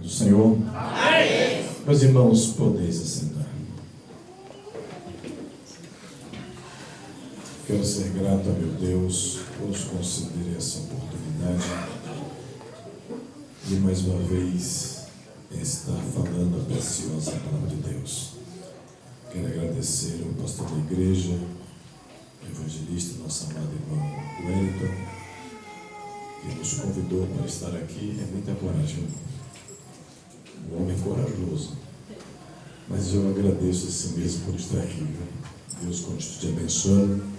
do Senhor? Amém. Meus irmãos, podeis assentar. Quero ser grato a meu Deus por nos conceder essa oportunidade de mais uma vez estar falando a preciosa palavra de Deus. Quero agradecer ao pastor da igreja, evangelista, nosso amado irmão Wellington, que nos convidou para estar aqui. É muita coragem. O homem é corajoso. Mas eu agradeço a si mesmo por estar aqui. Deus continue te abençoando.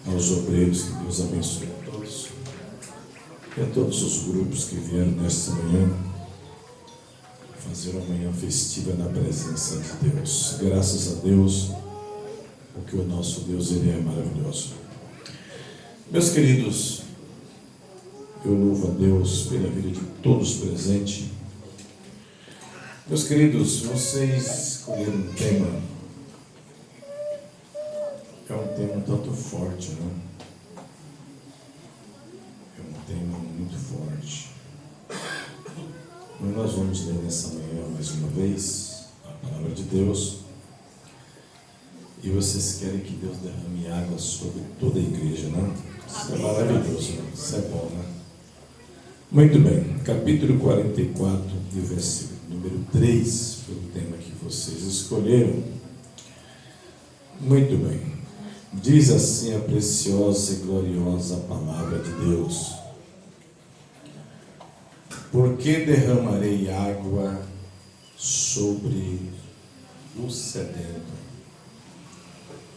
Aos obreiros, que Deus abençoe a todos. E a todos os grupos que vieram nesta manhã fazer uma manhã festiva na presença de Deus. Graças a Deus, porque o nosso Deus, Ele é maravilhoso. Meus queridos, eu louvo a Deus pela vida de todos presentes. Meus queridos, vocês escolheram um tema. É um tema um tanto forte, né? É um tema muito forte. Mas nós vamos ler nessa manhã mais uma vez a palavra de Deus. E vocês querem que Deus derrame água sobre toda a igreja, né? Isso é maravilhoso, né? Isso é bom, né? Muito bem, capítulo 44, e versículo número 3, foi o tema que vocês escolheram. Muito bem. Diz assim a preciosa e gloriosa palavra de Deus: porque derramarei água sobre o sedento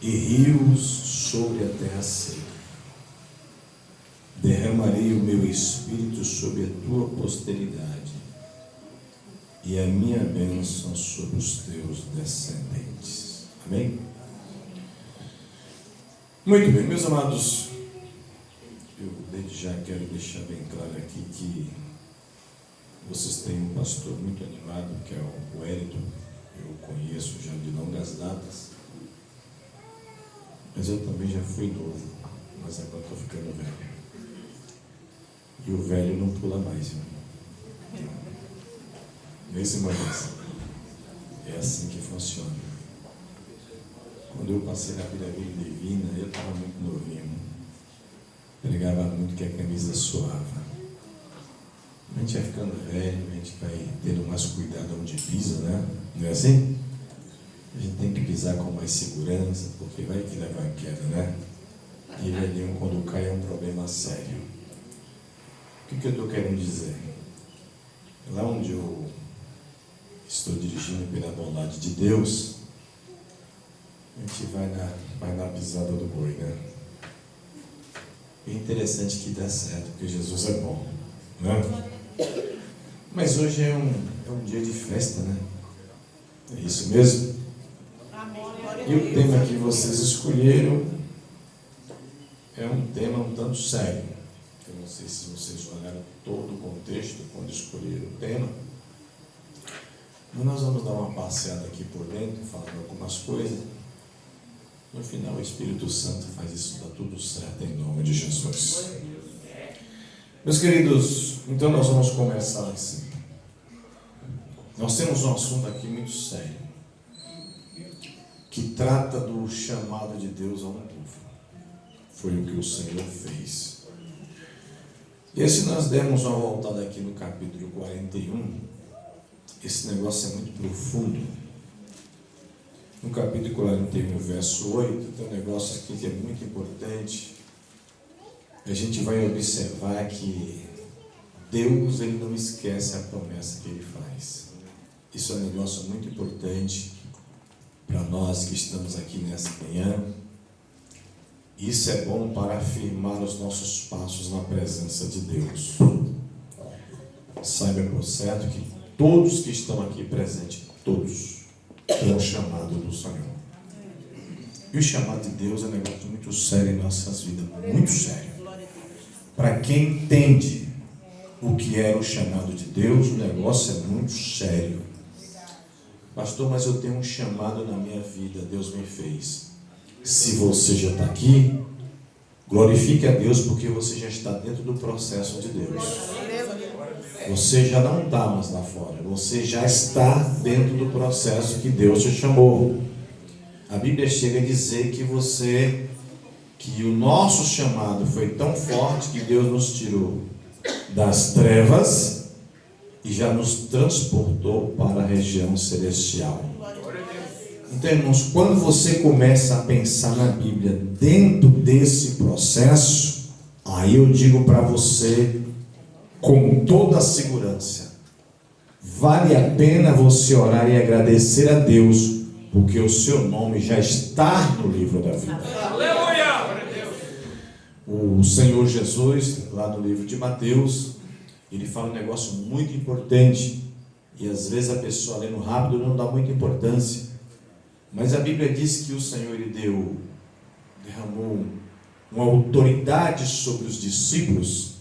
e rios sobre a terra seca. Derramarei o meu espírito sobre a tua posteridade e a minha bênção sobre os teus descendentes. Amém? Muito bem, meus amados, eu desde já quero deixar bem claro aqui que vocês têm um pastor muito animado, que é o Wellington. Eu conheço já de longas datas, mas eu também já fui novo, mas agora estou ficando velho. E o velho não pula mais, irmão. Nesse momento, é assim que funciona. Quando eu passei na pirâmide divina, eu estava muito novinho. Pregava muito que a camisa suava. A gente vai ficando velho, a gente vai tendo mais cuidado onde pisa, né? Não é assim? A gente tem que pisar com mais segurança, porque vai que leva a queda, né? E velhinho, quando cai, é um problema sério. O que eu estou querendo dizer? Lá onde eu estou dirigindo pela bondade de Deus, a gente vai na pisada do boi, né? É interessante que dá certo, porque Jesus é bom, né? Mas hoje é um dia de festa, né? É isso mesmo? E o tema que vocês escolheram é um tema um tanto sério. Eu não sei se vocês olharam todo o contexto quando escolheram o tema, mas nós vamos dar uma passeada aqui por dentro, falando algumas coisas. No final, o Espírito Santo faz isso dar tudo certo em nome de Jesus. Meus queridos, então nós vamos começar assim. Nós temos um assunto aqui muito sério, que trata do chamado de Deus a um povo. Foi o que o Senhor fez. E se nós dermos uma voltada aqui no capítulo 41, esse negócio é muito profundo. No capítulo 41, verso 8, tem um negócio aqui que é muito importante. A gente vai observar que Deus, Ele não esquece a promessa que Ele faz. Isso é um negócio muito importante para nós que estamos aqui nessa manhã. Isso é bom para afirmar os nossos passos na presença de Deus. Saiba por certo que todos que estão aqui presentes, todos, têm um chamado do Senhor. E o chamado de Deus é um negócio muito sério em nossas vidas, muito sério. Para quem entende o que era o chamado de Deus, o negócio é muito sério. Pastor, mas eu tenho um chamado na minha vida, Deus me fez. Se você já está aqui, glorifique a Deus, porque você já está dentro do processo de Deus. Você já não está mais lá fora. Você já está dentro do processo que Deus te chamou. A Bíblia chega a dizer que o nosso chamado foi tão forte que Deus nos tirou das trevas e já nos transportou para a região celestial. Então, irmãos, quando você começa a pensar na Bíblia dentro desse processo, aí eu digo para você com toda a segurança, vale a pena você orar e agradecer a Deus, porque o seu nome já está no livro da vida. O Senhor Jesus, lá no livro de Mateus, ele fala um negócio muito importante, e às vezes a pessoa lendo rápido não dá muita importância, mas a Bíblia diz que o Senhor ele derramou uma autoridade sobre os discípulos,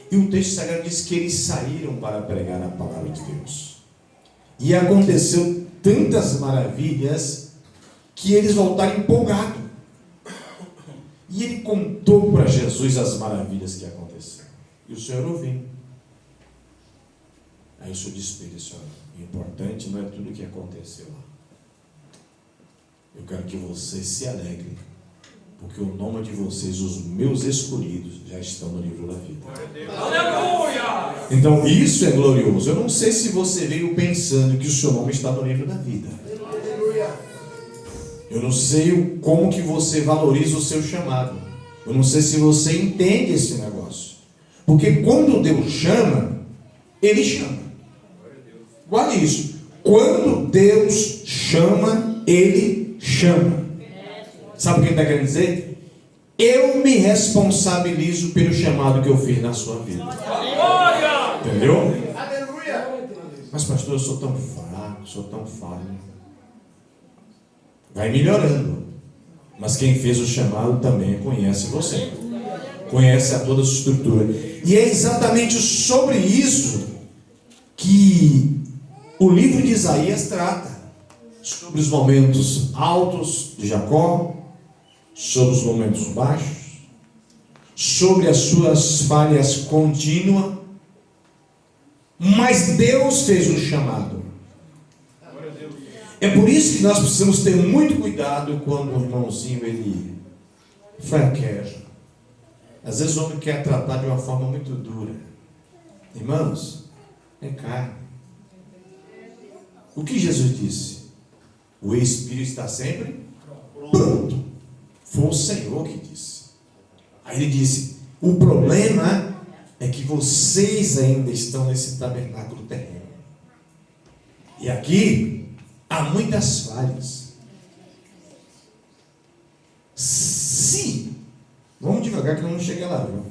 e o texto sagrado diz que eles saíram para pregar a palavra de Deus, e aconteceu tantas maravilhas que eles voltaram empolgados, e ele contou para Jesus as maravilhas que aconteceram, e o Senhor ouviu. Aí o Senhor disse para ele: Senhor, o importante não é tudo o que aconteceu lá, eu quero que vocês se alegrem, porque o nome de vocês, os meus escolhidos, já estão no livro da vida. Aleluia! Então isso é glorioso. Eu não sei se você veio pensando que o seu nome está no livro da vida. Eu não sei como que você valoriza o seu chamado. Eu não sei se você entende esse negócio. Porque quando Deus chama, Ele chama. Guarde isso. Quando Deus chama, Ele chama. Sabe o que ele está querendo dizer? Eu me responsabilizo pelo chamado que eu fiz na sua vida. Entendeu? Mas pastor, eu sou tão fraco, sou tão falho. Vai melhorando. Mas quem fez o chamado também conhece você. Conhece a toda a sua estrutura. E é exatamente sobre isso que o livro de Isaías trata. Sobre os momentos altos de Jacó, sobre os momentos baixos, sobre as suas falhas contínuas, mas Deus fez um chamado. É por isso que nós precisamos ter muito cuidado quando o irmãozinho ele fraqueja. Às vezes o homem quer tratar de uma forma muito dura. Irmãos, é carne. O que Jesus disse? O Espírito está sempre pronto. Foi o Senhor que disse. Aí ele disse: o problema é que vocês ainda estão nesse tabernáculo terreno. E aqui há muitas falhas. Se, vamos devagar que eu não cheguei lá, viu?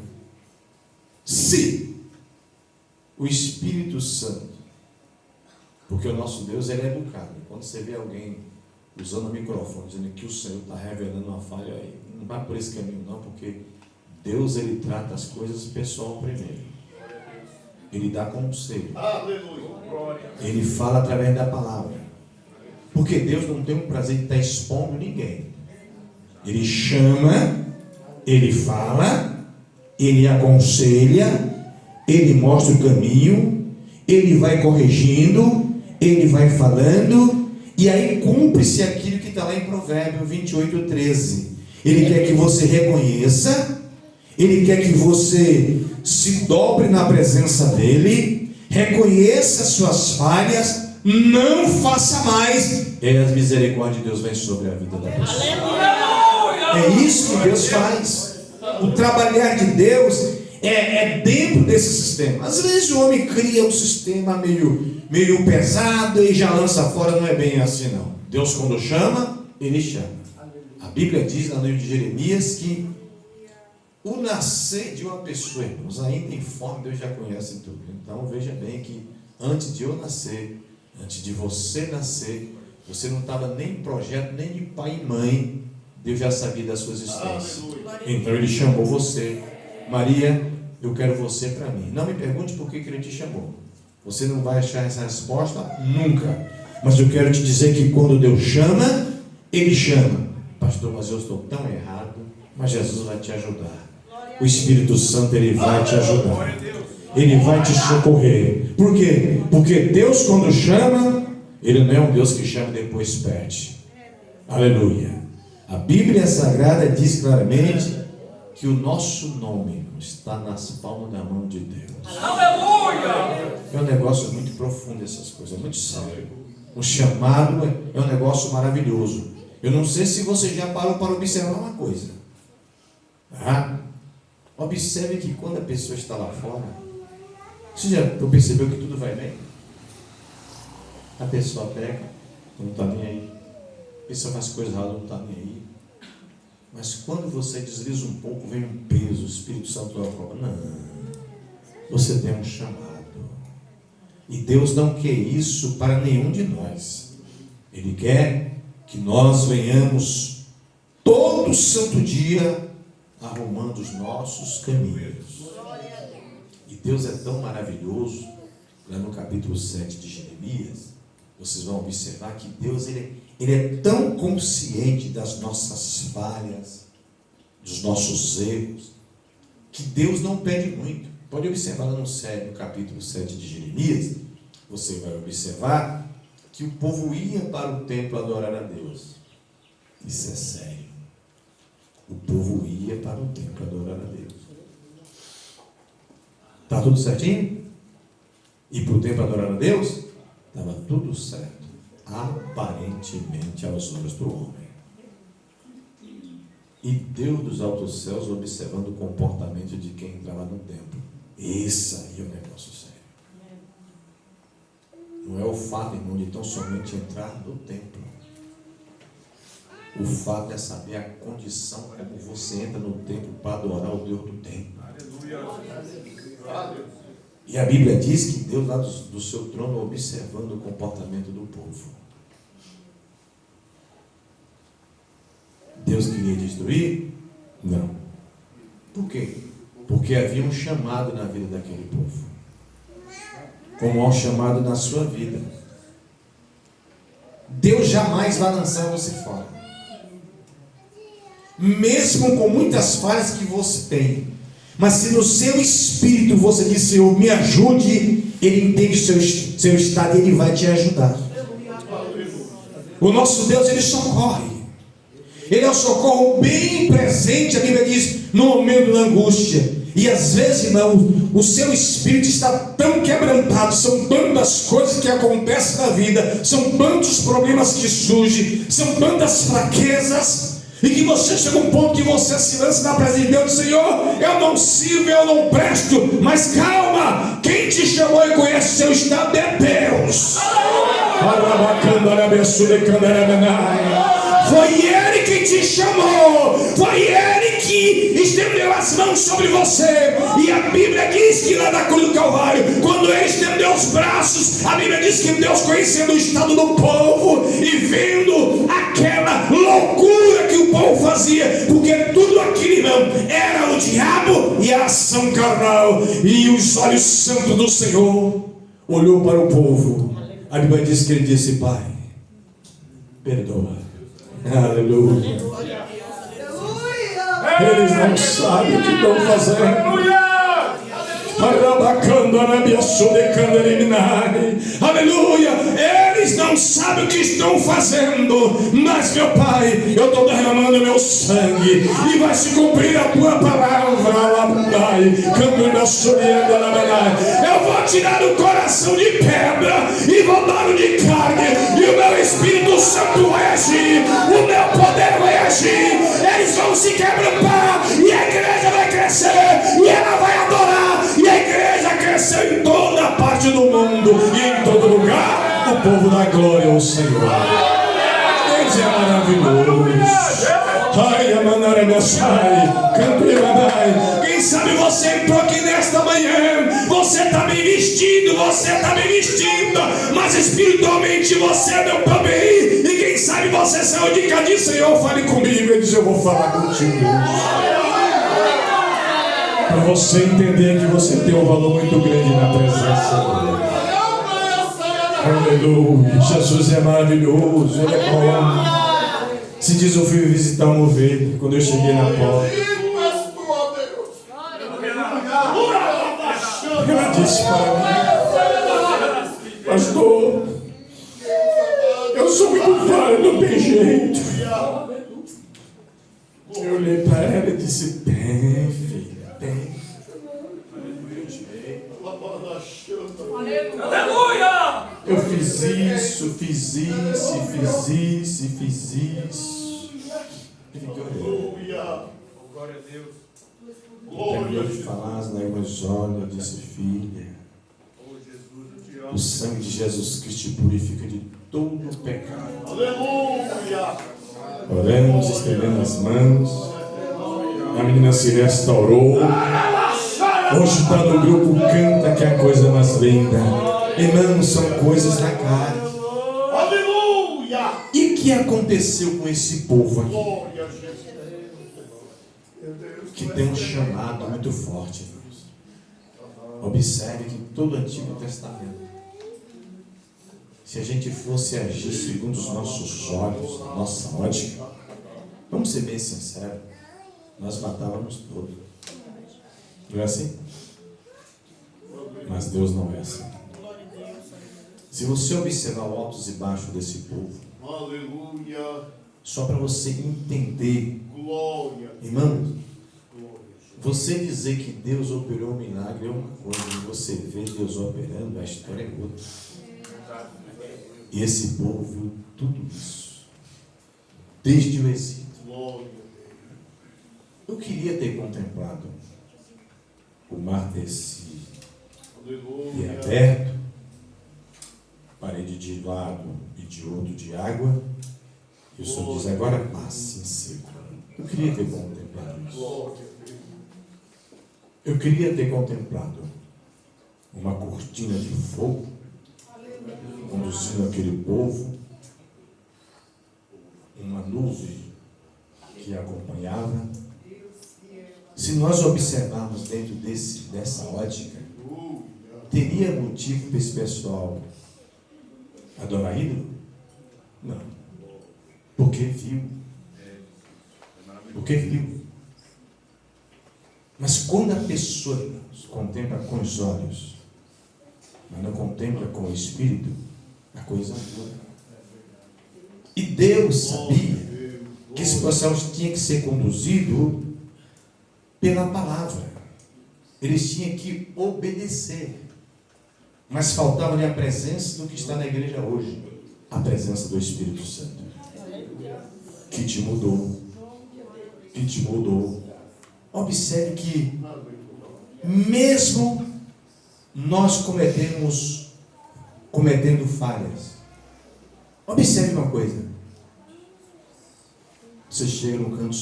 Se o Espírito Santo, porque o nosso Deus ele é educado. Quando você vê alguém usando o microfone dizendo que o Senhor está revelando uma falha, aí não vai por esse caminho não, porque Deus ele trata as coisas pessoal primeiro. Ele dá conselho. Ele fala através da palavra. Porque Deus não tem o prazer de estar expondo ninguém. Ele chama, ele fala, ele aconselha, ele mostra o caminho, ele vai corrigindo, ele vai falando, e aí cumpre-se aquilo que está lá em Provérbios 28:13. Ele quer que você reconheça, ele quer que você se dobre na presença dele, reconheça as suas falhas, não faça mais, e as misericórdias de Deus vêm sobre a vida da pessoa. É isso que Deus faz. O trabalhar de Deus é dentro desse sistema. Às vezes o homem cria um sistema meio pesado e já lança fora. Não é bem assim não. Deus quando chama, Ele chama. A Bíblia diz no livro de Jeremias que o nascer de uma pessoa, irmãos, ainda em fome, Deus já conhece tudo. Então veja bem que antes de eu nascer, antes de você nascer, você não estava nem em projeto, nem de pai e mãe. Deus já sabia da sua existência. Então Ele chamou você. Maria, eu quero você para mim. Não me pergunte por que Ele te chamou. Você não vai achar essa resposta nunca. Mas eu quero te dizer que quando Deus chama, Ele chama. Pastor, mas eu estou tão errado. Mas Jesus vai te ajudar. O Espírito Santo, Ele vai te ajudar. Ele vai te socorrer. Por quê? Porque Deus, quando chama, Ele não é um Deus que chama e depois perde. Aleluia. A Bíblia Sagrada diz claramente que o nosso nome está nas palmas da mão de Deus. Aleluia! É um negócio muito profundo essas coisas, é muito sério. O chamado é um negócio maravilhoso. Eu não sei se você já parou para observar uma coisa. Observe que quando a pessoa está lá fora, você já percebeu que tudo vai bem? A pessoa pega, não está nem aí. A pessoa faz coisas erradas, não está nem aí. Mas quando você desliza um pouco, vem um peso, o Espírito Santo vai falar, não, você tem um chamado. E Deus não quer isso para nenhum de nós. Ele quer que nós venhamos todo santo dia arrumando os nossos caminhos. E Deus é tão maravilhoso, lá no capítulo 7 de Jeremias, vocês vão observar que Deus ele é tão consciente das nossas falhas, dos nossos erros, que Deus não pede muito. Pode observar lá no capítulo 7 de Jeremias, você vai observar que o povo ia para o templo adorar a Deus. Isso é sério. O povo ia para o templo adorar a Deus. Está tudo certinho? Ir para o templo adorar a Deus? Estava tudo certo. Aparentemente aos olhos do homem. E Deus dos altos céus observando o comportamento de quem entrava no templo. Esse aí é um negócio sério. Não é o fato, irmão, de tão somente entrar no templo. O fato é saber a condição como você entra no templo para adorar o Deus do templo. E a Bíblia diz que Deus lá do seu trono observando o comportamento do povo. Deus queria destruir? Não. Por quê? Porque havia um chamado na vida daquele povo. Como há um chamado na sua vida. Deus jamais vai lançar você fora. Mesmo com muitas falhas que você tem. Mas se no seu espírito você diz, Senhor, me ajude, Ele entende o seu estado e Ele vai te ajudar. O nosso Deus, Ele socorre. Ele é o socorro bem presente, a Bíblia diz, no momento da angústia. E às vezes, irmão, o seu espírito está tão quebrantado, são tantas coisas que acontecem na vida, são tantos problemas que surgem, são tantas fraquezas, e que você chega a um ponto que você se lança na presença de Deus, Senhor, eu não sirvo, eu não presto, mas calma, quem te chamou e conhece o seu estado é Deus. Foi Ele que te chamou, foi Ele que estendeu as mãos sobre você. E a Bíblia diz que lá na cruz do Calvário, quando Ele estendeu os braços, a Bíblia diz que Deus, conhecendo o estado do povo e vendo aquela loucura que o povo fazia, porque tudo aquilo, irmão, era o diabo e a ação carnal, e os olhos santos do Senhor olhou para o povo. A Bíblia diz que Ele disse, Pai, perdoa. Aleluia. Eles não sabem o que estão fazendo. Aleluia. Eles não sabem o que estão fazendo. Mas meu Pai, eu estou derramando meu sangue e vai se cumprir a tua palavra. Eu vou tirar o coração de pedra e vou dar o de carne, e o meu Espírito Santo vai agir, o meu poder vai agir. Eles vão se quebrantar e a igreja vai crescer e ela vai adorar, e a igreja cresceu em toda parte do mundo e em todo lugar. O povo dá glória ao Senhor. Deus é maravilhoso. Ai, quem sabe você entrou aqui nesta manhã, você está bem vestido, mas espiritualmente você não está bem. E quem sabe você saiu de cá e disse, Senhor, fale comigo. Ele diz, eu vou falar contigo. Para você entender que você tem um valor muito grande na presença dele. Aleluia. Jesus é maravilhoso, Ele é bom. Se diz, eu fui visitar uma ovelha quando eu cheguei na porta. disse para mim: pastor, eu sou muito falho, não tem jeito. Eu olhei para ela e disse: tem, filha, tem. Aleluia! Eu fiz isso. E fiquei olhando. Glória a Deus. Terminou de falar, as lágrimas olham, eu disse: filha, o sangue de Jesus Cristo te purifica de todo o pecado. Aleluia! Oramos, estendendo as mãos. A menina se restaurou. Hoje está no grupo Canta, que é a coisa mais linda. Irmãos, são coisas da cara. Aleluia! E o que aconteceu com esse povo aqui? Que tem um chamado muito forte, irmãos. Observe que todo o Antigo Testamento, se a gente fosse agir segundo os nossos olhos, a nossa ótica, vamos ser bem sinceros, nós matávamos todos. Não é assim? Mas Deus não é assim. Se você observar os altos e baixos desse povo, aleluia, só para você entender, glória, irmãos, você dizer que Deus operou um milagre é uma coisa, e você vê Deus operando, a história é outra. E esse povo viu tudo isso, desde o exílio. Eu queria ter contemplado o mar desse e aberto, parede de lado e de outro de água, e o Senhor diz: agora passe em seco. Eu queria ter contemplado isso. Eu queria ter contemplado uma cortina de fogo conduzindo aquele povo, uma nuvem que acompanhava. Se nós observarmos dentro dessa ótica, teria motivo para esse pessoal adorar ídolo? Não. Porque viu. Mas quando a pessoa, irmãos, contempla com os olhos, mas não contempla com o espírito, a coisa muda. E Deus sabia que esse processo tinha que ser conduzido pela palavra. Eles tinham que obedecer. Mas faltava-lhe a presença do que está na igreja hoje, a presença do Espírito Santo, que te mudou. Observe que mesmo nós cometendo falhas, observe uma coisa: você chega no canto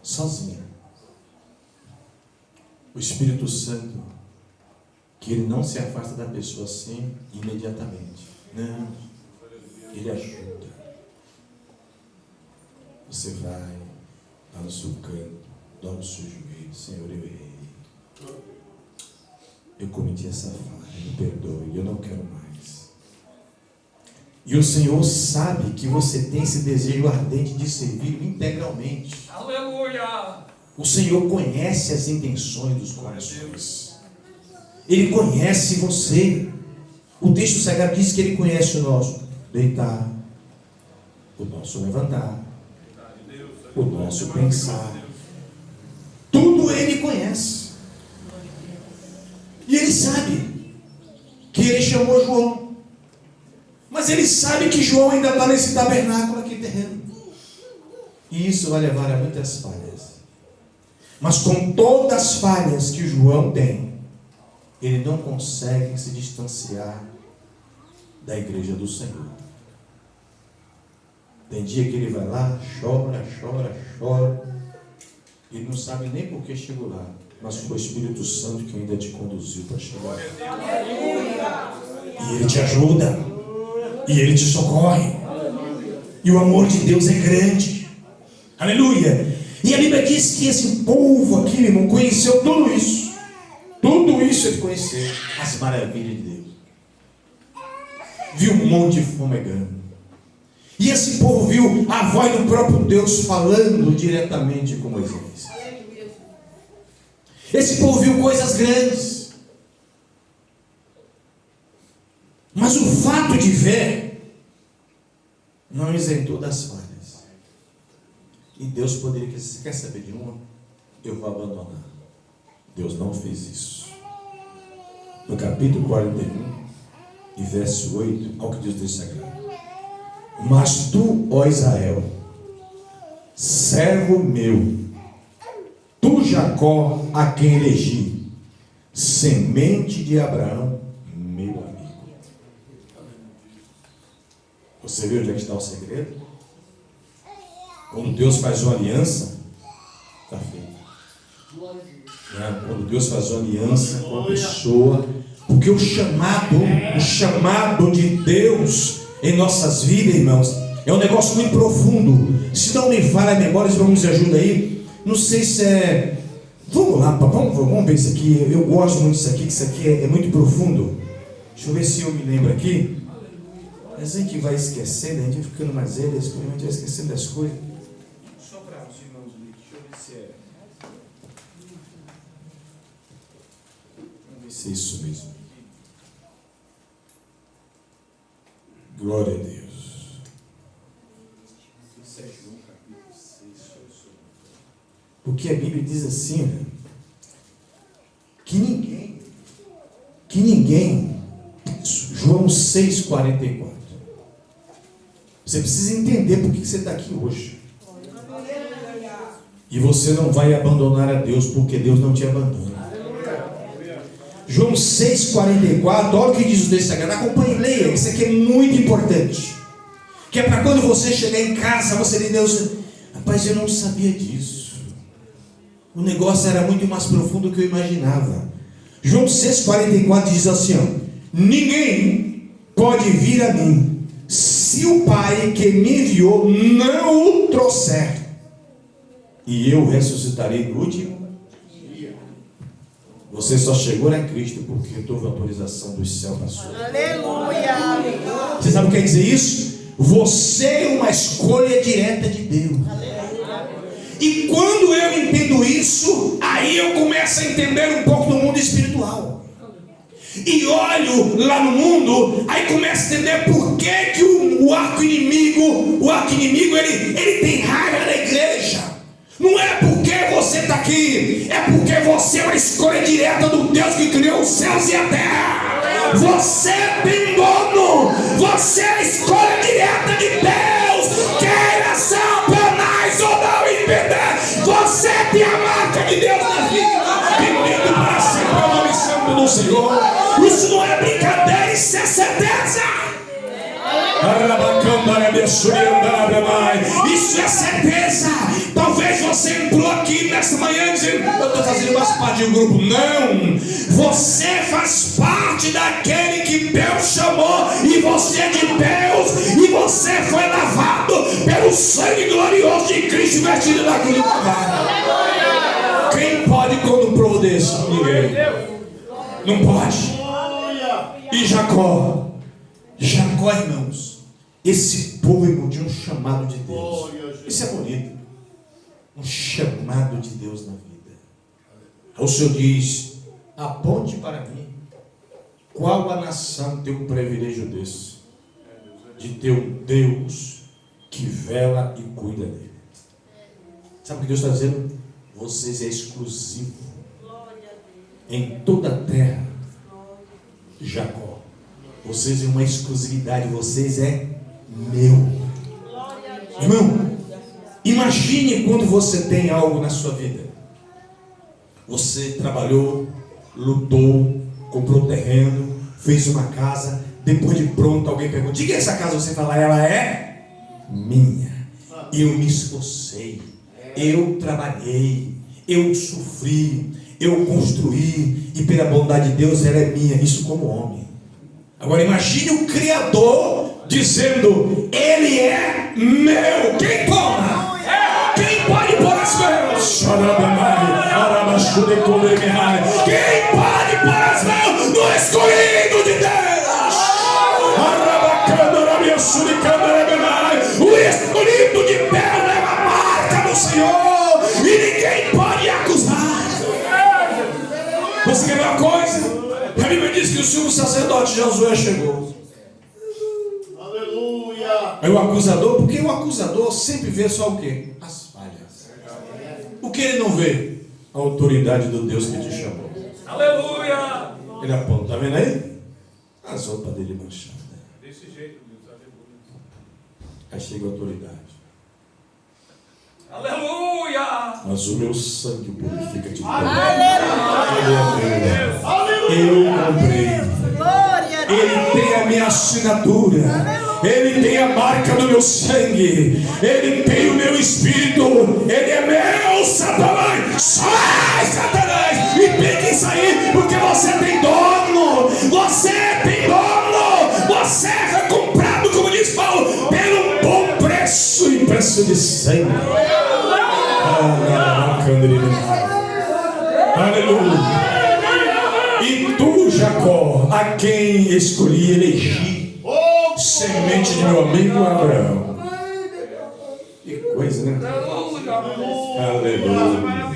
sozinha. O Espírito Santo, que ele não se afasta da pessoa assim imediatamente. Não, ele ajuda. Você vai lá no seu canto, dobra o seu joelho: Senhor, eu errei. Eu cometi essa falha, me perdoe, eu não quero mais. E o Senhor sabe que você tem esse desejo ardente de servir integralmente. aleluia. O Senhor conhece as intenções dos corações. Ele conhece você. O texto sagrado diz que Ele conhece o nosso deitar, o nosso levantar, o nosso pensar. Tudo Ele conhece. E Ele sabe que Ele chamou João. Mas Ele sabe que João ainda está nesse tabernáculo aqui terreno. E isso vai levar a muitas falhas. Mas com todas as falhas que João tem, ele não consegue se distanciar da igreja do Senhor. Tem dia que ele vai lá, chora. Ele não sabe nem por que chegou lá, mas foi o Espírito Santo que ainda te conduziu para chegar. E ele te ajuda, e ele te socorre. E o amor de Deus é grande. Aleluia! E a Bíblia diz que esse povo aqui, meu irmão, conheceu tudo isso. Tudo isso ele conheceu. As maravilhas de Deus. Viu um monte de fumegando. E esse povo viu a voz do próprio Deus falando diretamente com Moisés. Esse povo viu coisas grandes. Mas o fato de ver não isentou das falhas. E Deus poderia dizer: você quer saber de uma? Eu vou abandonar. Deus não fez isso. No capítulo 41 e verso 8, ao que diz o texto sagrado: mas tu, ó Israel, servo meu, tu Jacó, a quem elegi, semente de Abraão, meu amigo. Você viu onde é que está o segredo? Quando Deus faz uma aliança, está feito. Quando Deus faz uma aliança com a pessoa, porque o chamado de Deus em nossas vidas, irmãos, é um negócio muito profundo. Se não me falha a memória, vamos me ajuda aí. Não sei se é. Vamos lá, vamos ver isso aqui. Eu gosto muito disso aqui, que isso aqui é muito profundo. Deixa eu ver se eu me lembro aqui. Mas a gente vai esquecendo, a gente vai ficando mais velho, a gente vai esquecendo das coisas. Só para os irmãos ali, deixa eu ver se é. Vamos ver se é isso mesmo. Glória a Deus. Isso é João capítulo 6. Porque a Bíblia diz assim, né? Que ninguém, João 6,44. Você precisa entender por que você está aqui hoje. E você não vai abandonar a Deus, porque Deus não te abandona. João 6,44, olha o que diz o texto sagrado. Acompanhe e leia, isso aqui é muito importante. Que é para quando você chegar em casa, você dizer: Deus, rapaz, eu não sabia disso. O negócio era muito mais profundo do que eu imaginava. João 6,44 diz assim: ó, ninguém pode vir a mim se o Pai que me enviou não o trouxer, e eu ressuscitarei no último dia. Você só chegou a Cristo porque houve autorização do céu para a sua vida. Aleluia! Você sabe o que quer dizer isso? Você é uma escolha direta de Deus. E quando eu entendo isso, aí eu começo a entender um pouco do mundo espiritual. E olho lá no mundo, aí começo a entender por que o arqui-inimigo ele tem raiva da igreja. Não é porque você está aqui, é porque você é uma escolha direta do Deus que criou os céus e a terra. Você tem dono, você é a escolha direta de Deus. Queira Satanás ou não impedir, você tem a marca de Deus na vida. Bendito para sempre o nome santo do Senhor. Isso não é brincadeira, isso é certeza. Isso é certeza. Talvez você entrou aqui nessa manhã dizendo: eu estou fazendo mais parte de um grupo. Não, você faz parte daquele que Deus chamou, e você é de Deus, e você foi lavado pelo sangue glorioso de Cristo vertido na cruz do Calvário. Quem pode quando prova desse? Ninguém. Não pode. E Jacó, irmãos, esse povo, irmão, tinha um chamado de Deus. Isso é bonito. Um chamado de Deus na vida. O Senhor diz: aponte para mim qual a nação tem um privilégio desse, de ter um Deus que vela e cuida dele. Sabe o que Deus está dizendo? Vocês é exclusivo em toda a terra. Jacó, vocês têm uma exclusividade, vocês é meu. Irmão, imagine quando você tem algo na sua vida. Você trabalhou, lutou, comprou terreno, fez uma casa, depois de pronto alguém pergunta: diga essa casa, você fala: ela é minha. Eu me esforcei, eu trabalhei, eu sofri, eu construí, e pela bondade de Deus ela é minha. Isso como homem. Agora imagine o Criador dizendo: ele é meu. Quem toma? Quem pode pôr as mãos? Quem pode pôr as mãos no escolhido de Deus? O escolhido de Deus é a marca do Senhor, e ninguém pode acusar. Você quer ver uma coisa? A Bíblia diz que o sumo sacerdote Josué chegou. Aí o acusador, porque o acusador sempre vê só o quê? As falhas. O que ele não vê? A autoridade do Deus que te chamou. Aleluia. Ele aponta, está vendo aí? As roupas dele manchadas. Desse jeito, Deus. Aleluia. Aí chega a autoridade. Aleluia. Mas o meu sangue purifica de Aleluia. Eu comprei. Glória a Deus. Ele tem a minha assinatura. Ele tem a marca do meu sangue. Ele tem o meu espírito. Ele é meu, Satanás. Sai, Satanás. E tem que sair, porque você tem dono. Você tem dono. Você foi comprado, como diz Paulo, pelo bom preço e preço de sangue. Aleluia. E tu, Jacó, a quem escolhi elegi, semente de meu amigo Abraão. Que coisa, né? Aleluia.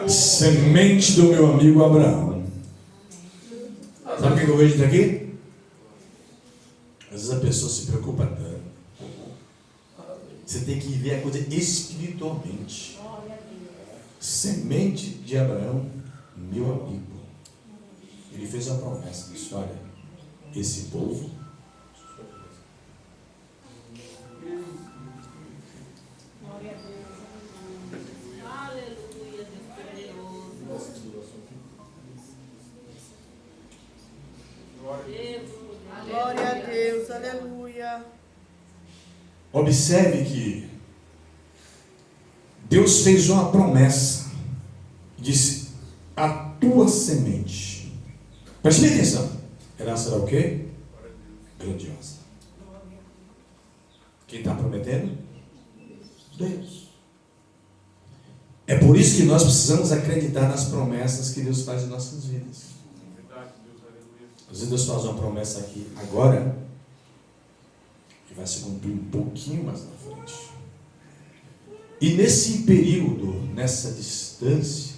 Semente do meu amigo Abraão. Sabe o que eu vejo daqui? Às vezes a pessoa se preocupa tanto. Você tem que ver a coisa espiritualmente. Semente de Abraão, meu amigo. Ele fez uma promessa, disse: olha, esse povo Glória a Deus. Aleluia. observe que Deus fez uma promessa. Disse: a tua semente. Preste bem atenção. Ela será o quê? Grandiosa. Quem está prometendo? Deus. É por isso que nós precisamos acreditar nas promessas que Deus faz em nossas vidas. Às vezes Deus faz uma promessa aqui agora e vai se cumprir um pouquinho mais na frente. E nesse período, nessa distância,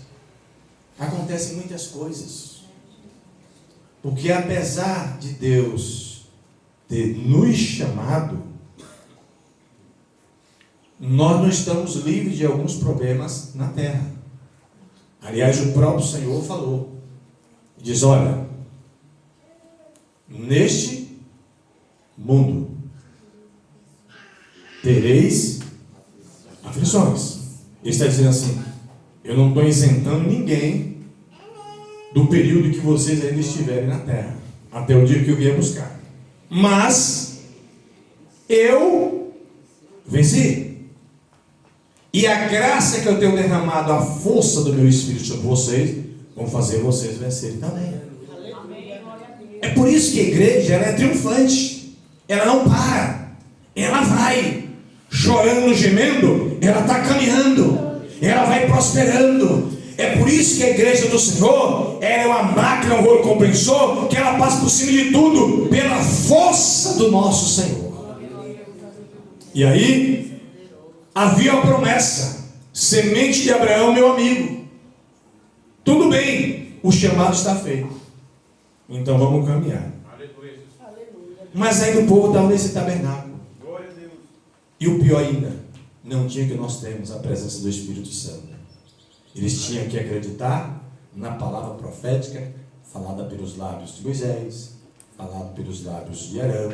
acontecem muitas coisas. Porque apesar de Deus ter nos chamado, nós não estamos livres de alguns problemas na terra. Aliás, o próprio Senhor falou. Diz: olha, neste mundo tereis aflições. Ele está dizendo assim: eu não estou isentando ninguém do período que vocês ainda estiverem na terra, até o dia que eu vier buscar. Mas eu venci. E a graça que eu tenho derramado, a força do meu Espírito sobre vocês, vão fazer vocês vencerem também. É por isso que a igreja, ela é triunfante. Ela não para. Ela vai chorando, gemendo. Ela está caminhando. Ela vai prosperando. É por isso que a igreja do Senhor, ela é uma máquina, um rolo compressor, que ela passa por cima de tudo, pela força do nosso Senhor. E aí, havia uma promessa: semente de Abraão, meu amigo. Tudo bem, o chamado está feito. Então vamos caminhar. Mas ainda o povo estava nesse tabernáculo. E o pior ainda, não tinha que nós temos a presença do Espírito Santo. Eles tinham que acreditar na palavra profética falada pelos lábios de Moisés, falada pelos lábios de Arão,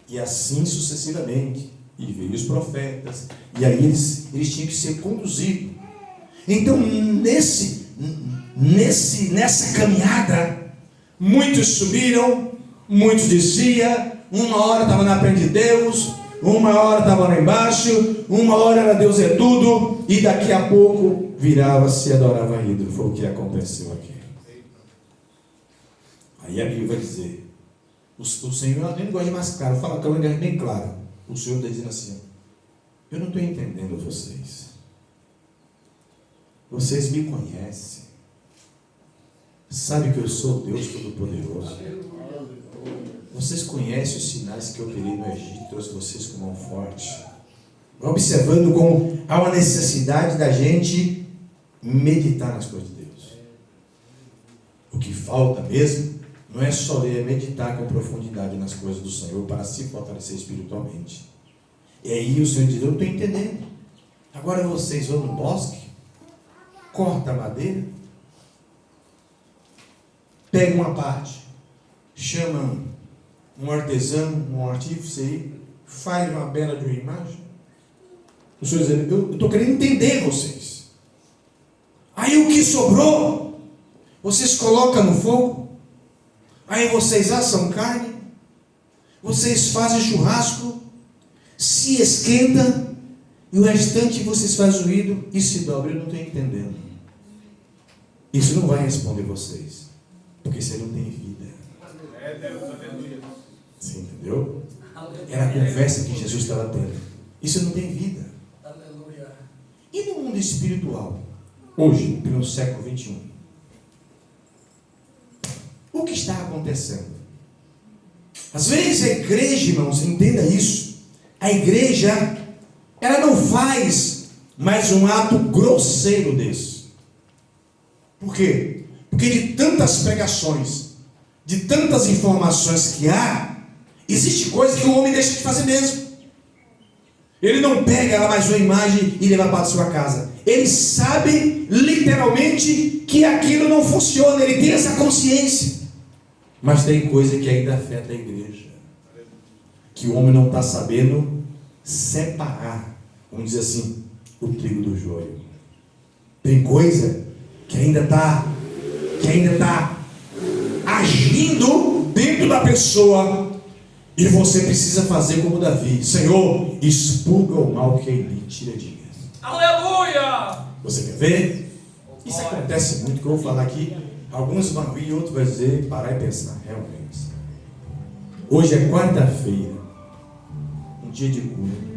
e assim sucessivamente. E veio os profetas, e aí eles tinham que ser conduzidos. Então, nessa caminhada, muitos subiram, muitos desciam. Uma hora estava na frente de Deus, uma hora estava lá embaixo, uma hora era Deus é tudo, e daqui a pouco virava-se e adorava ídolo. Foi o que aconteceu aqui. Aí a Bíblia vai dizer: o Senhor é uma linguagem mais clara, fala que é uma linguagem bem clara. O Senhor está dizendo assim: eu não estou entendendo vocês. Vocês me conhecem. Sabe que eu sou Deus Todo-Poderoso. Vocês conhecem os sinais que eu operei no Egito, trouxe vocês com mão forte. Observando como há uma necessidade da gente meditar nas coisas de Deus. O que falta mesmo não é só ler, é meditar com profundidade nas coisas do Senhor para se fortalecer espiritualmente. E aí o Senhor diz, eu não estou entendendo. Agora vocês vão no bosque, corta a madeira, pega uma parte, chama um artesão, um artífice aí, faz uma bela de uma imagem. O Senhor dizendo, eu estou querendo entender vocês. Aí o que sobrou, vocês colocam no fogo, aí vocês assam carne, vocês fazem churrasco, se esquenta, e o restante vocês fazem ruído e se dobra. Eu não estou entendendo. Isso não vai responder vocês, porque você não tem vida. É Deus, aleluia. Você entendeu? Era a conversa que Jesus estava tendo. Isso não tem vida. Aleluia. E no mundo espiritual, hoje, no século 21, o que está acontecendo? Às vezes a igreja, irmãos, entenda isso. A igreja, ela não faz mais um ato grosseiro desse. Por quê? Porque de tantas pregações, de tantas informações que há, existe coisa que o homem deixa de fazer mesmo. Ele não pega lá mais uma imagem e leva para a sua casa. Ele sabe literalmente que aquilo não funciona. Ele tem essa consciência. Mas tem coisa que ainda afeta a igreja, que o homem não está sabendo separar, vamos dizer assim, o trigo do joio. Tem coisa que ainda está agindo dentro da pessoa, e você precisa fazer como Davi: Senhor, expurga o mal que é em mim, tira de mim. Aleluia! Você quer ver? Isso acontece muito, que eu vou falar aqui. Alguns vão rir, outros vão dizer, parar e pensar, realmente. Hoje é quarta-feira, um dia de culto.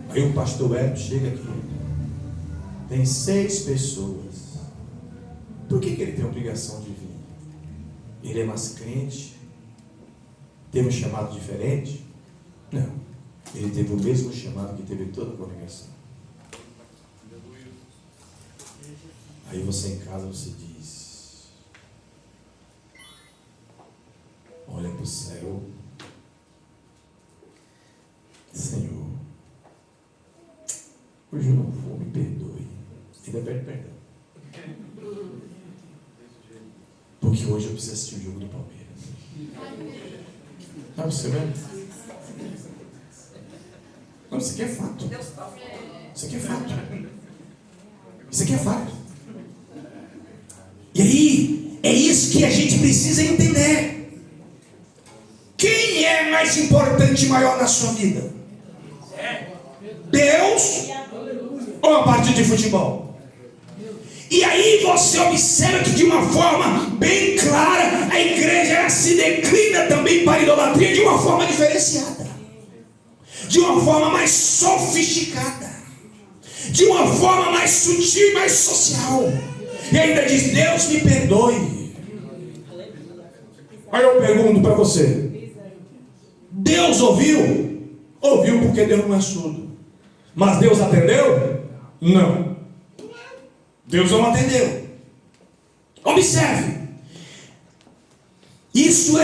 Aí o pastor Hélio chega aqui. Tem 6 pessoas. Por que ele tem a obrigação de vir? Ele é mais crente? Teve um chamado diferente? Não. Ele teve o mesmo chamado que teve toda a congregação. Aí você em casa, você diz: olha para o céu, Senhor, hoje eu não vou, me perdoe. Ainda pede perdão. Porque hoje eu preciso assistir o jogo do Palmeiras. Sabe você mesmo? Não, isso aqui é fato. Isso aqui é fato. Isso aqui é fato. E aí, é isso que a gente precisa entender. Quem é mais importante e maior na sua vida? Deus ou a partida de futebol? E aí você observa que de uma forma bem clara, a igreja ela se declina também para a idolatria de uma forma diferenciada, de uma forma mais sofisticada, de uma forma mais sutil e mais social. E ainda diz: Deus me perdoe. Aí eu pergunto para você: Deus ouviu? Ouviu, porque Deus não é surdo. Mas Deus atendeu? Não. Deus não atendeu. Observe. Isso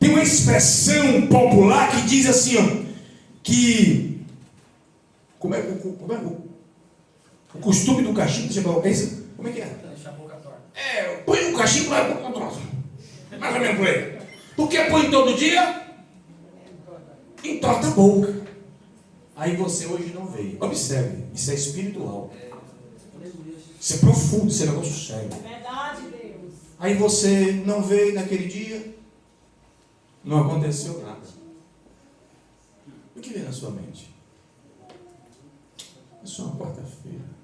tem uma expressão popular que diz assim, ó, que como é o costume do cachimbo, como é que é? Põe um cachimbo lá e controla. Mais ou menos por aí. Porque põe todo dia, entorta a boca. Aí você hoje não veio. Observe, isso é espiritual. Isso é profundo, isso é negócio sério. Verdade, Deus. Aí você não veio naquele dia, não aconteceu nada. O que vem na sua mente? É só uma quarta-feira.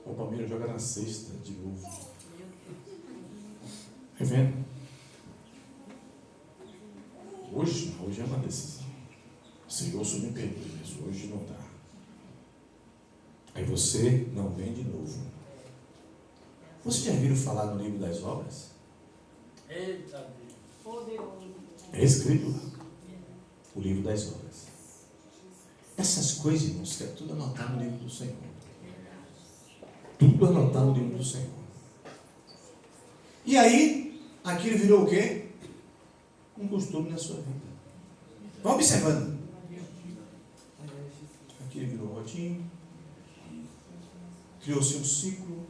O Palmeiras joga na sexta de novo. Tá vendo? Hoje é uma decisão. Senhor, se me perdoe, mas hoje não dá. Aí você não vem de novo. Você já viram falar no livro das obras? Eita Deus. É escrito lá. O livro das obras. Essas coisas, irmãos, é tudo anotado no livro do Senhor. Tudo anotado no livro do Senhor. E aí, aquilo virou o quê? Um costume na sua vida. Vai observando. Aqui ele virou rotinho. Criou-se um ciclo.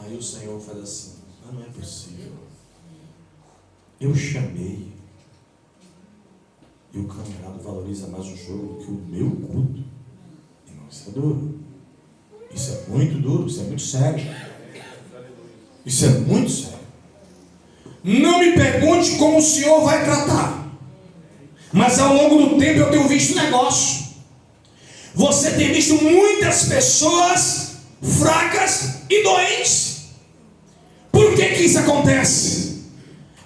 Aí o Senhor faz assim: ah, não é possível. Eu chamei. E o camarada valoriza mais o jogo do que o meu culto. Irmão, isso é duro. Isso é muito duro, isso é muito sério. Isso é muito sério. Não me pergunte como o Senhor vai tratar. Mas ao longo do tempo eu tenho visto negócio. Você tem visto muitas pessoas fracas e doentes. Por que isso acontece?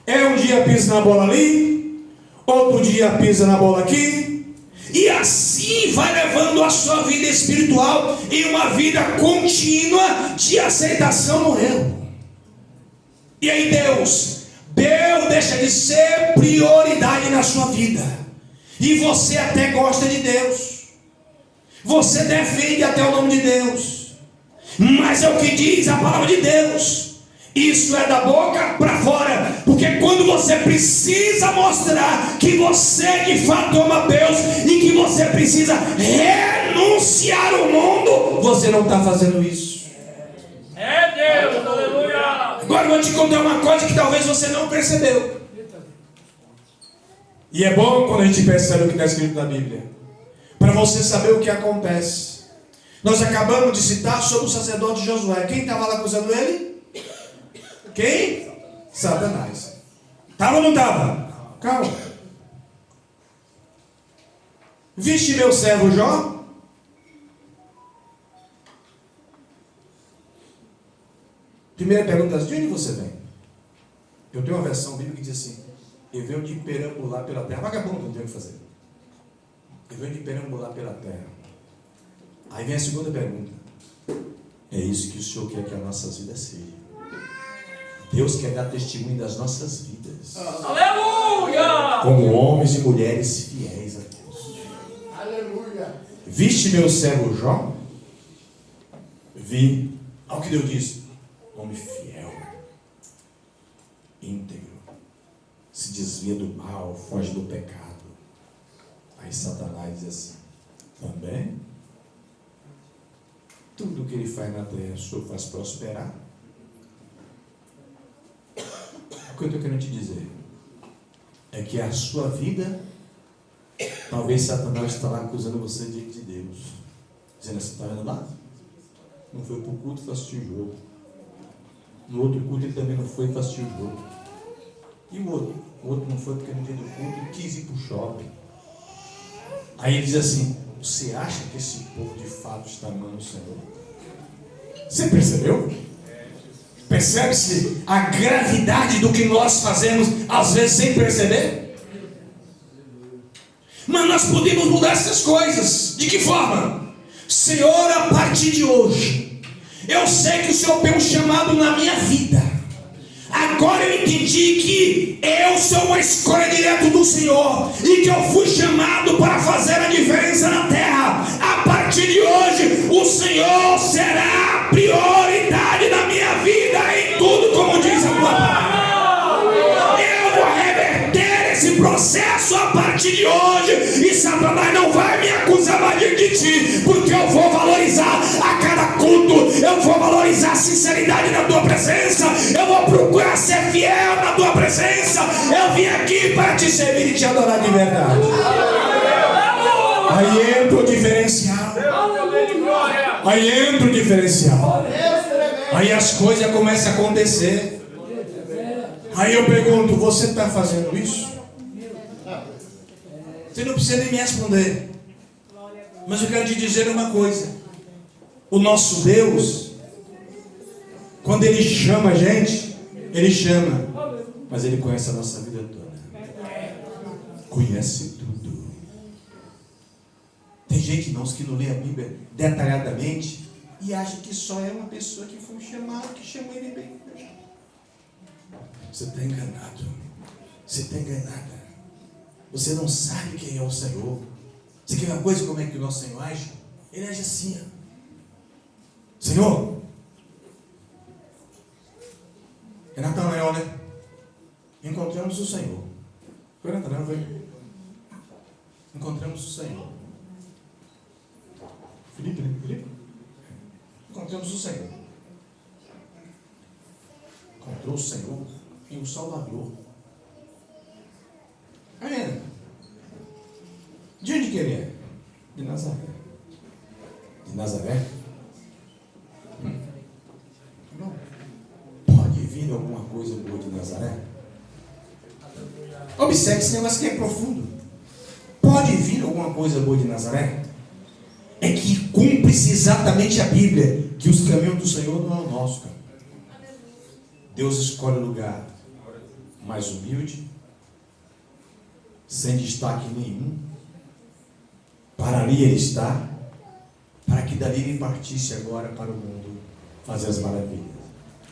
Um dia pisa na bola ali, outro dia pisa na bola aqui, e assim vai levando a sua vida espiritual em uma vida contínua de aceitação no erro. E aí Deus deixa de ser prioridade na sua vida. E você até gosta de Deus. Você defende até o nome de Deus. Mas é o que diz a palavra de Deus. Isso é da boca para fora. Porque quando você precisa mostrar que você de fato ama Deus e que você precisa renunciar ao mundo, você não está fazendo isso. É Deus, aleluia. Agora eu vou te contar uma coisa que talvez você não percebeu. E é bom quando a gente percebe o que está escrito na Bíblia, para você saber o que acontece. Nós acabamos de citar sobre o sacerdote Josué. Quem estava lá acusando ele? Quem? Satanás. Estava ou não estava? Calma. Viste meu servo Jó? Primeira pergunta: de onde você vem? Eu tenho uma versão bíblica que diz assim: eu venho de perambular pela terra. Vagabundo, não tem o que fazer. Eu venho de perambular pela terra. Aí vem a segunda pergunta: é isso que o Senhor quer que as nossas vidas sejam? Deus quer dar testemunho das nossas vidas. Aleluia! Como homens e mulheres fiéis a Deus. Aleluia. Viste meu servo Jó? Vi. Olha o que Deus disse: homem fiel, íntegro, se desvia do mal, foge do pecado. Aí Satanás diz assim: também? Tudo que ele faz na terra, o Senhor faz prosperar. O que eu estou querendo te dizer é que a sua vida, talvez Satanás está lá acusando você diante de Deus, dizendo assim: está vendo lá? Não foi para o culto, foi assistir o jogo. No outro culto ele também não foi, foi assistir o jogo. E o outro? O outro não foi porque não teve o culto e quis ir para o shopping. Aí ele diz assim: você acha que esse povo de fato está amando o Senhor? Você percebeu? Percebe-se a gravidade do que nós fazemos, às vezes sem perceber? Mas nós podemos mudar essas coisas. De que forma? Senhor, a partir de hoje, eu sei que o Senhor tem um chamado na minha vida. Agora eu entendi que eu sou uma escolha direta do Senhor e que eu fui chamado para fazer a diferença na terra. A partir de hoje, o Senhor será prioridade na minha vida em tudo, como diz a tua palavra. Eu vou reverter esse processo a partir de hoje e Satanás não vai me acusar mais de ti, porque eu vou valorizar a cada culto, eu vou valorizar a sinceridade na tua presença, eu vou procurar ser fiel na tua presença. Eu vim aqui para te servir e te adorar de verdade. Aí entra o diferencial. Aí entra o diferencial. Aí as coisas começam a acontecer. Aí eu pergunto: você está fazendo isso? Você não precisa nem me responder. Mas eu quero te dizer uma coisa: o nosso Deus, quando Ele chama a gente, Ele chama, mas Ele conhece a nossa vida toda. Conhece tudo. Tem gente, irmãos, que não lê a Bíblia detalhadamente e acha que só é uma pessoa que foi chamada, que chamou ele bem. Você está enganado. Você está enganada. Você não sabe quem é o Senhor. Você quer uma coisa, como é que o nosso Senhor age? Ele age assim: Senhor, é Natanael, né? Encontramos o Senhor. 49. Encontramos o Senhor. Filipe? Encontramos o Senhor. Encontrou o Senhor e o Salvador. Amém. De onde que ele é? De Nazaré. De Nazaré? Não. Pode vir alguma coisa boa de Nazaré? Observe esse negócio que é profundo. Pode vir alguma coisa boa de Nazaré? É que cumpre-se exatamente a Bíblia, que os caminhos do Senhor não é o nosso caminho. Deus escolhe o lugar mais humilde, sem destaque nenhum, para ali ele está, para que dali ele partisse agora para o mundo fazer as maravilhas.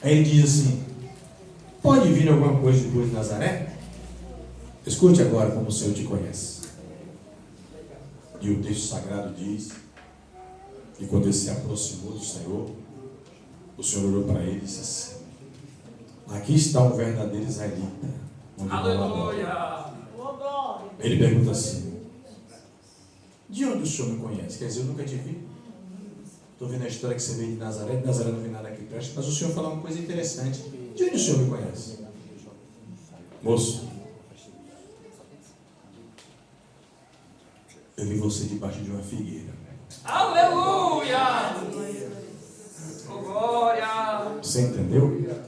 Aí ele diz assim: pode vir alguma coisa de boa de Nazaré? Escute agora como o Senhor te conhece. E o texto sagrado diz que quando ele se aproximou do Senhor, o Senhor olhou para ele e disse assim: aqui está um verdadeiro israelita, onde Aleluia. ele pergunta assim: de onde o Senhor me conhece? Quer dizer, eu nunca te vi. Estou vendo a história que você veio de Nazaré. De Nazaré não vi nada que preste, mas o Senhor falou uma coisa interessante. De onde o Senhor me conhece? Moço, eu vi você debaixo de uma figueira. Aleluia. Oh, glória. Você entendeu?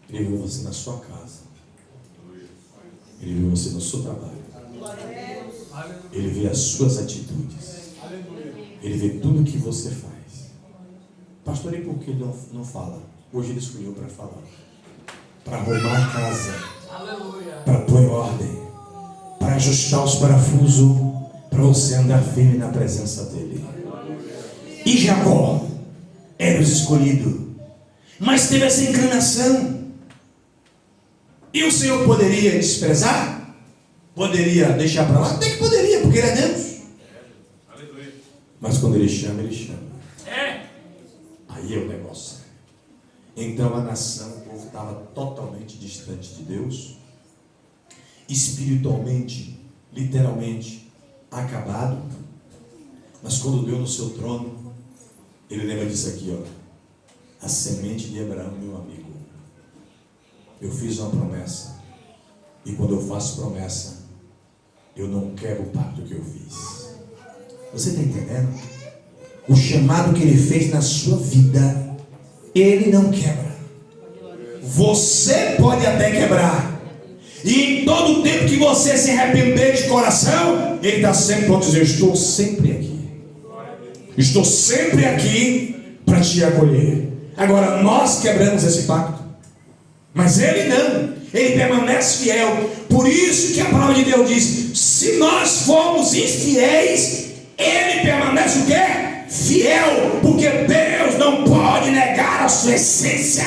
Ele viu você na sua casa. Ele viu você no seu trabalho. Ele vê as suas atitudes. Ele vê tudo o que você faz. Pastor, e por que ele não fala? Hoje ele escolheu para falar. Para arrumar a casa. Para pôr em ordem. Para ajustar os parafusos. Para você andar firme na presença dele. E Jacó era o escolhido. Mas teve essa inclinação. E o Senhor poderia desprezar? Poderia deixar para lá? Até que poderia, porque ele é Deus. Mas quando ele chama, ele chama. Aí é o negócio. Então a nação, o povo estava totalmente distante de Deus, espiritualmente, literalmente acabado. Mas quando Deus no seu trono, ele lembra disso aqui, ó: a semente de Abraão, meu amigo. Eu fiz uma promessa, e quando eu faço promessa, eu não quebro o pacto que eu fiz. Você está entendendo? O chamado que ele fez na sua vida, ele não quebra. Você pode até quebrar, e em todo o tempo que você se arrepender de coração, ele está sempre pronto a dizer: estou sempre aqui. Estou sempre aqui para te acolher. Agora nós quebramos esse pacto, mas ele não. Ele permanece fiel. Por isso que a palavra de Deus diz: se nós formos infiéis, ele permanece o quê? Fiel. Porque Deus não pode negar a sua essência.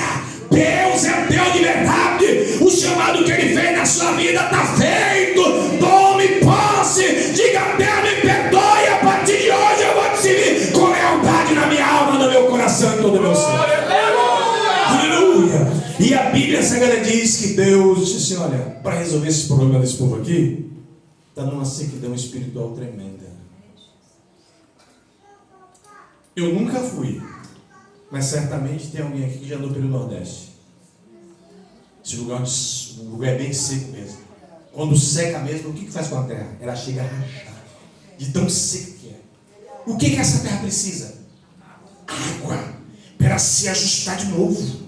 Deus é Deus de verdade. O chamado que ele fez na sua vida está feito. Tome posse. Diga: Deus me perdoe. A partir de hoje eu vou te servir com lealdade na minha alma, no meu coração e todo o meu ser. Aleluia. E a Bíblia Sagrada diz que Deus disse assim: olha, para resolver esse problema desse povo aqui, está numa sequidão espiritual tremenda. Eu nunca fui, mas certamente tem alguém aqui que já andou pelo Nordeste. Esse lugar é bem seco mesmo. Quando seca mesmo, o que faz com a terra? Ela chega a rachar, de tão seca que é. O que essa terra precisa? Água, para se ajustar de novo.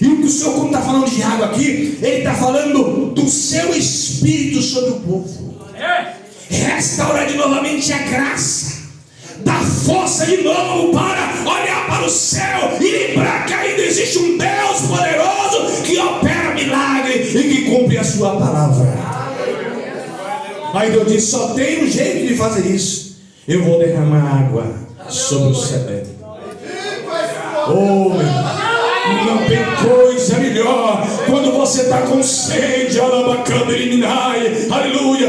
E o que o Senhor, quando está falando de água aqui, ele está falando do seu espírito sobre o povo. Restaurar de novamente a graça, dá força de novo para olhar para o céu e lembrar que ainda existe um Deus poderoso que opera milagre e que cumpre a sua palavra. Aí Deus disse: só tem um jeito de fazer isso. Eu vou derramar água sobre o cedro. Oh, meu Deus. Não tem coisa melhor quando você está com sede, aleluia,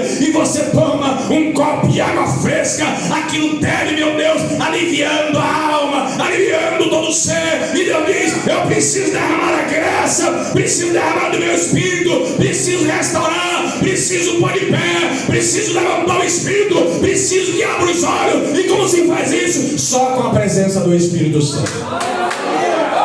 e você toma um copo de água fresca, aquilo deve, meu Deus, aliviando a alma, aliviando todo todo ser. E Deus diz: eu preciso derramar a graça, preciso derramar do meu espírito, preciso restaurar, preciso pôr de pé, preciso levantar o espírito, preciso que abra os olhos. E como se faz isso? Só com a presença do Espírito Santo.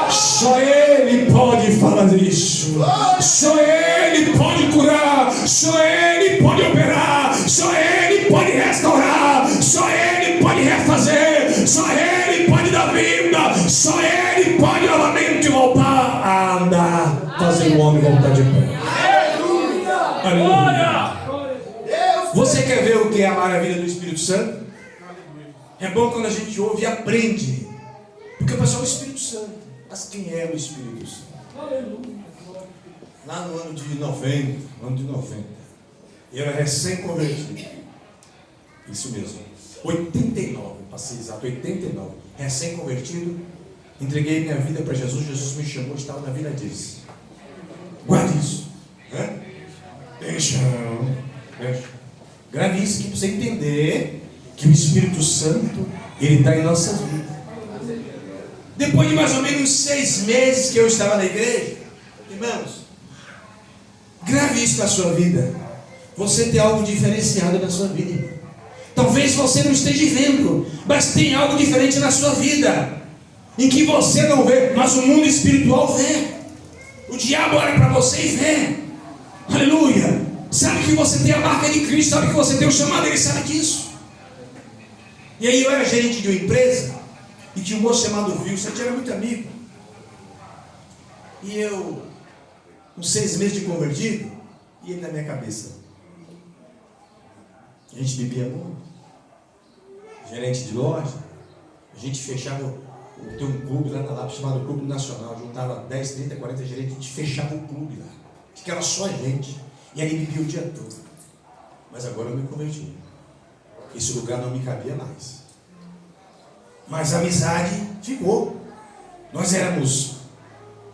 Só Ele pode falar isso. Só Ele pode curar. Só Ele pode operar. Só Ele pode restaurar. Só Ele pode refazer. Só Ele pode dar vida. Só Ele pode novamente voltar a andar, fazer o homem voltar de pé. Aleluia. Você quer ver o que é a maravilha do Espírito Santo? É bom quando a gente ouve e aprende. Porque o pessoal é o Espírito Santo. Mas quem é o Espírito Santo? Lá no ano de 90, eu era recém-convertido. Isso mesmo. 89, para ser exato, 89. Recém-convertido, entreguei minha vida para Jesus. Jesus me chamou, estava na Vila Dias. Guarde isso. Deixa. Grave isso aqui para você entender que o Espírito Santo, ele está em nossas vidas. Depois de mais ou menos 6 meses que eu estava na igreja, irmãos, grave isso na sua vida. Você tem algo diferenciado na sua vida. Talvez você não esteja vendo, mas tem algo diferente na sua vida, em que você não vê, mas o mundo espiritual vê. O diabo olha para você e vê. Aleluia. Sabe que você tem a marca de Cristo, sabe que você tem o chamado, ele sabe disso. E aí eu era gerente de uma empresa, e tinha um moço chamado Wilson, a gente era muito amigo. E eu, com 6 meses de convertido, e ele na minha cabeça. A gente bebia muito. Gerente de loja. A gente fechava, tem um clube lá na Lapa chamado Clube Nacional. Juntava 10, 30, 40 gerentes, a gente fechava o clube lá. Ficava só a gente. E aí bebia o dia todo. Mas agora eu me converti. Esse lugar não me cabia mais. Mas a amizade ficou. Nós éramos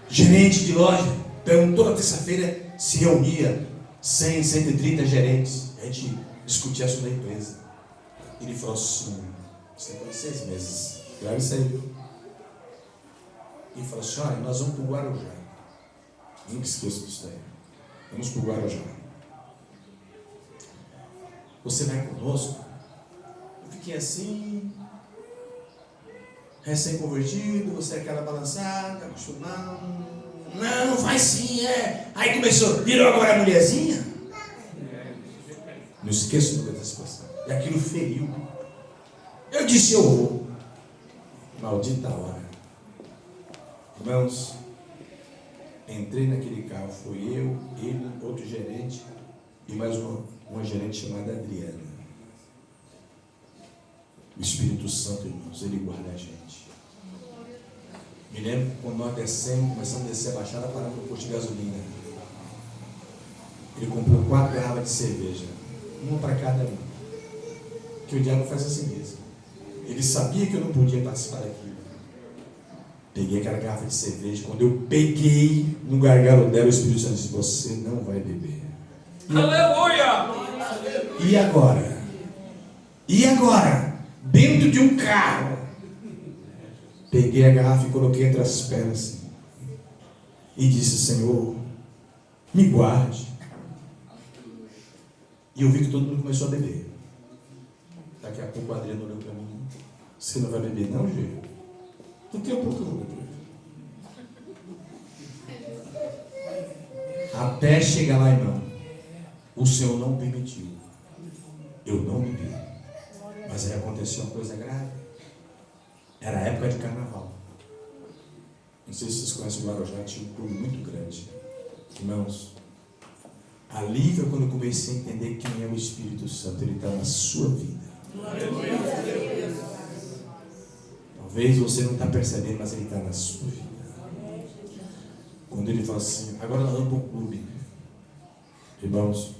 gerente de loja. Então toda terça-feira se reunia 100, 130 gerentes. A gente discutia assunto da empresa. Ele falou assim, isso foi 6 meses. Grave isso aí. Ele falou assim, olha, nós vamos para o Guarujá. Nunca esqueço disso daí. Vamos para o Guarujá. Você vai conosco? Eu fiquei assim, recém-convertido, você é aquela balançada, acostumado. Não, vai sim, é. Aí começou, virou agora a mulherzinha? Não esqueço nunca dessa situação. E aquilo feriu. Eu disse, eu vou. Maldita hora. Irmãos, entrei naquele carro, foi eu, ele, outro gerente e mais uma gerente chamada Adriana. O Espírito Santo, irmãos, ele guarda a gente. Me lembro quando nós descemos, começamos a descer a baixada, paramos no posto de gasolina. Ele comprou 4 garrafas de cerveja, uma para cada um. Que o diabo faz assim mesmo. Ele sabia que eu não podia participar daquilo. Peguei aquela garrafa de cerveja. Quando eu peguei no gargalo dela, o Espírito Santo disse: você não vai beber. Aleluia! E agora? E agora? Dentro de um carro, peguei a garrafa e coloquei entre as pernas assim, e disse: Senhor, me guarde. E eu vi que todo mundo começou a beber. Daqui a pouco o Adriano olhou para mim: você não vai beber não, Gê? Daqui a pouco eu vou beber. Até chegar lá, irmão, o Senhor não permitiu. Eu não bebi. Mas aí aconteceu uma coisa grave. Era a época de carnaval. Não sei se vocês conhecem o Guarujá, tinha um clube muito grande. Irmãos, ali foi quando eu comecei a entender quem é o Espírito Santo. Ele está na sua vida. Talvez você não está percebendo, mas ele está na sua vida. Quando ele fala assim: agora nós vamos para o clube. Irmãos,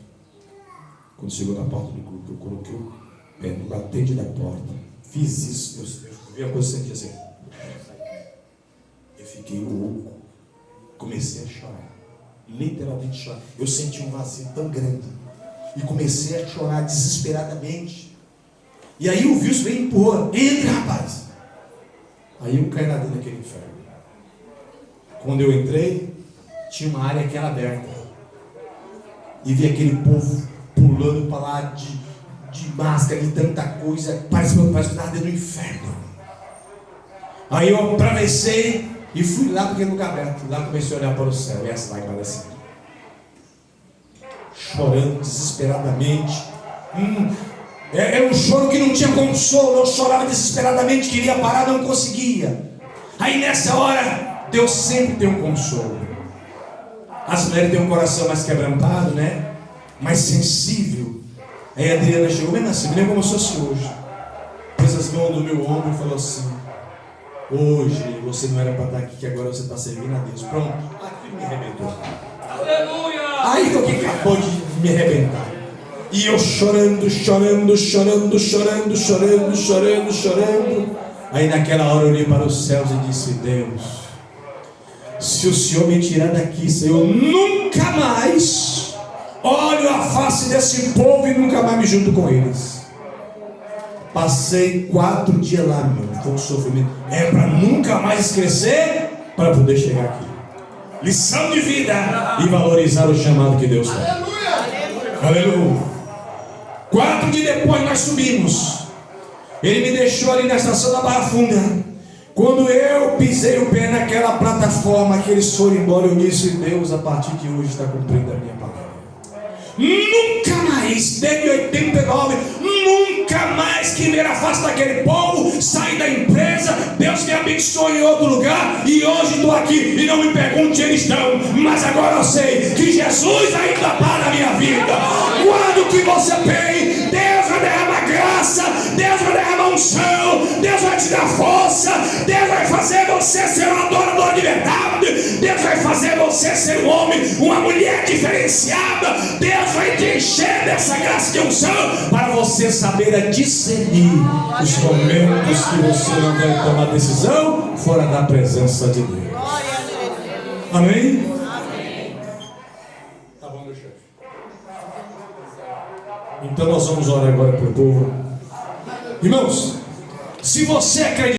quando chegou na porta do clube, eu coloquei o pé no batente da porta. Fiz isso, eu vi a coisa sentir assim. Eu fiquei louco. Comecei a chorar. Literalmente chorar. Eu senti um vazio tão grande. E comecei a chorar desesperadamente. E aí o Wilson veio e empurrou: entra, rapaz. Aí eu caí lá dentro daquele inferno. Quando eu entrei, tinha uma área que era aberta. E vi aquele povo pulando para lá de máscara, de tanta coisa. Parece que eu estava dentro do inferno. Aí eu atravessei e fui lá para aquele lugar aberto. Lá comecei a olhar para o céu. E essa lá que assim, chorando desesperadamente. Era um choro que não tinha consolo. Eu chorava desesperadamente, queria parar, não conseguia. Aí nessa hora, Deus sempre tem um consolo. As mulheres têm um coração mais quebrantado, né? Mais sensível. Aí a Adriana chegou mesmo assim, me lembro como se fosse hoje. Pôs as mãos no meu ombro e falou assim: hoje você não era para estar aqui, que agora você está servindo a Deus. Pronto, aquilo me arrebentou. Aleluia! Aí foi que acabou de me arrebentar. E eu chorando. Aí naquela hora eu olhei para os céus e disse: Deus, se o Senhor me tirar daqui, Senhor, nunca mais olho a face desse povo e nunca mais me junto com eles. Passei 4 dias lá, meu. Foi um sofrimento. É para nunca mais crescer, para poder chegar aqui. Lição de vida e valorizar o chamado que Deus dá. Aleluia. 4 dias depois nós subimos. Ele me deixou ali na estação da Barra Funda. Quando eu pisei o pé naquela plataforma que eles foram embora, eu disse: Deus, a partir de hoje está cumprindo a minha palavra. Nunca mais, desde 89, nunca mais que ver a face daquele povo, sair da empresa. Deus me abençoou em outro lugar e hoje estou aqui. E não me pergunte onde eles estão, mas agora eu sei que Jesus ainda está na minha vida. Quando que você tem, Deus vai derramar graça, Deus vai derramar unção, Deus vai te dar força, Deus vai fazer você ser um adorador de verdade, Deus vai fazer você ser um homem, uma mulher diferenciada. Deus vai te encher dessa graça de unção para você saber discernir os momentos que você não deve tomar decisão fora da presença de Deus. Amém? Tá bom, meu chefe. Então nós vamos orar agora para o povo. Irmãos, se você acredita